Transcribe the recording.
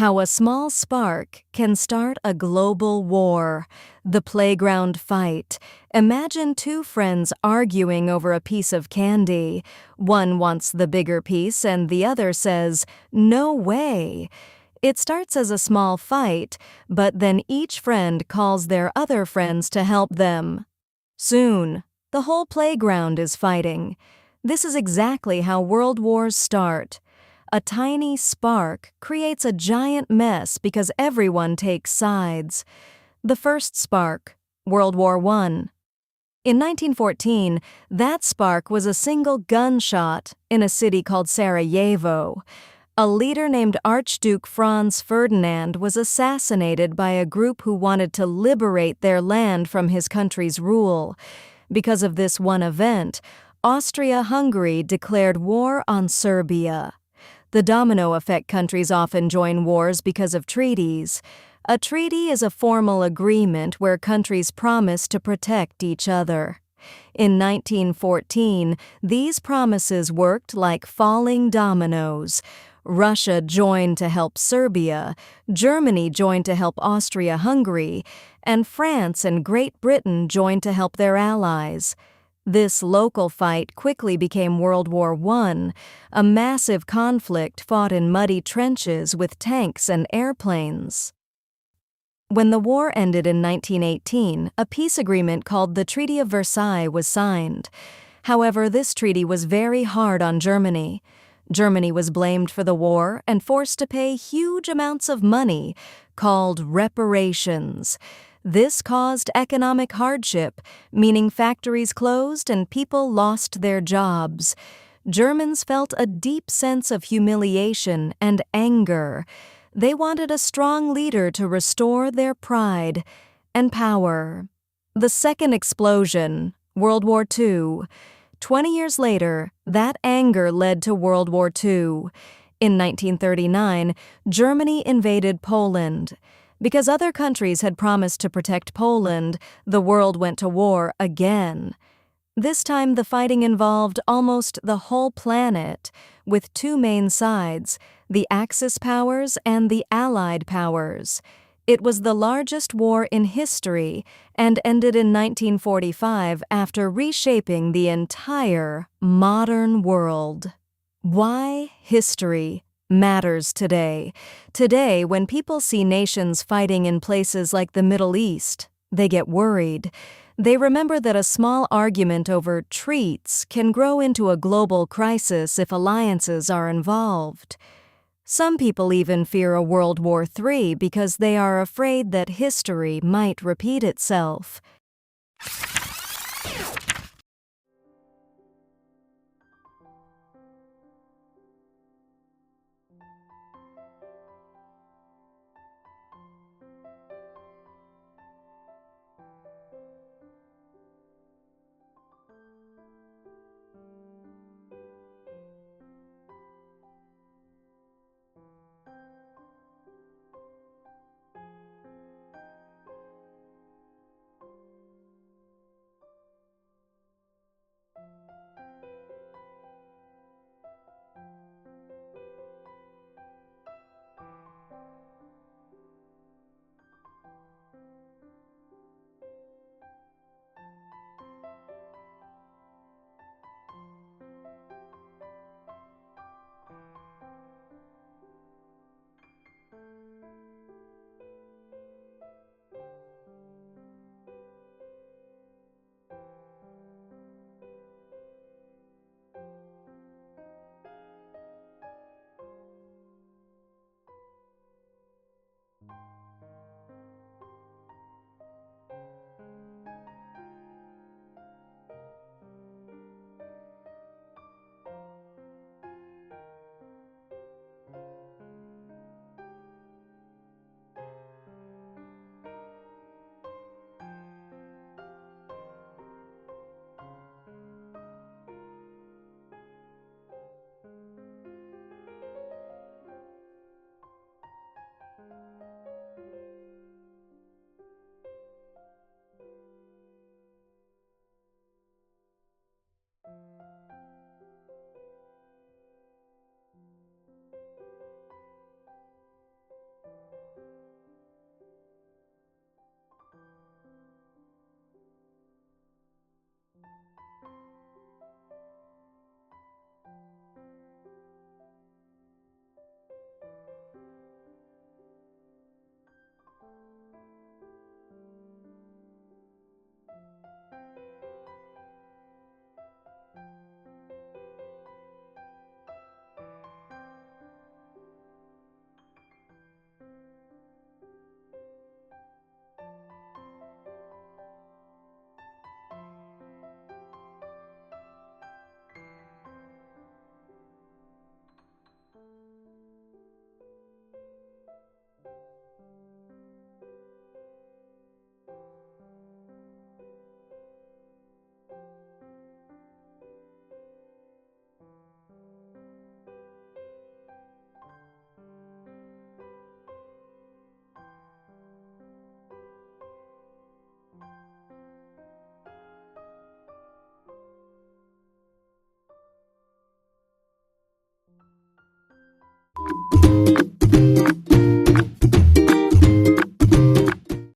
How a small spark can start a global war. The playground fight. Imagine two friends arguing over a piece of candy. One wants the bigger piece and the other says, "No way." It starts as a small fight, but then each friend calls their other friends to help them. Soon, the whole playground is fighting. This is exactly how world wars start. A tiny spark creates a giant mess because everyone takes sides. The first spark, World War I. In 1914, that spark was a single gunshot in a city called Sarajevo. A leader named Archduke Franz Ferdinand was assassinated by a group who wanted to liberate their land from his country's rule. Because of this one event, Austria-Hungary declared war on Serbia. The domino effect countries often join wars because of treaties. A treaty is a formal agreement where countries promise to protect each other. In 1914, these promises worked like falling dominoes. Russia joined to help Serbia, Germany joined to help Austria-Hungary, and France and Great Britain joined to help their allies. This local fight quickly became World War I, a massive conflict fought in muddy trenches with tanks and airplanes. When the war ended in 1918, a peace agreement called the Treaty of Versailles was signed. However, this treaty was very hard on Germany. Germany was blamed for the war and forced to pay huge amounts of money, called reparations. This caused economic hardship, meaning factories closed and people lost their jobs. Germans felt a deep sense of humiliation and anger. They wanted a strong leader to restore their pride and power. The second explosion, World War II. 20 years later, that anger led to World War II. In 1939, Germany invaded Poland. Because other countries had promised to protect Poland, the world went to war again. This time the fighting involved almost the whole planet, with two main sides, the Axis powers and the Allied powers. It was the largest war in history and ended in 1945 after reshaping the entire modern world. Why history matters today. Today, when people see nations fighting in places like the Middle East, they get worried. They remember that a small argument over treats can grow into a global crisis if alliances are involved. Some people even fear a World War III because they are afraid that history might repeat itself.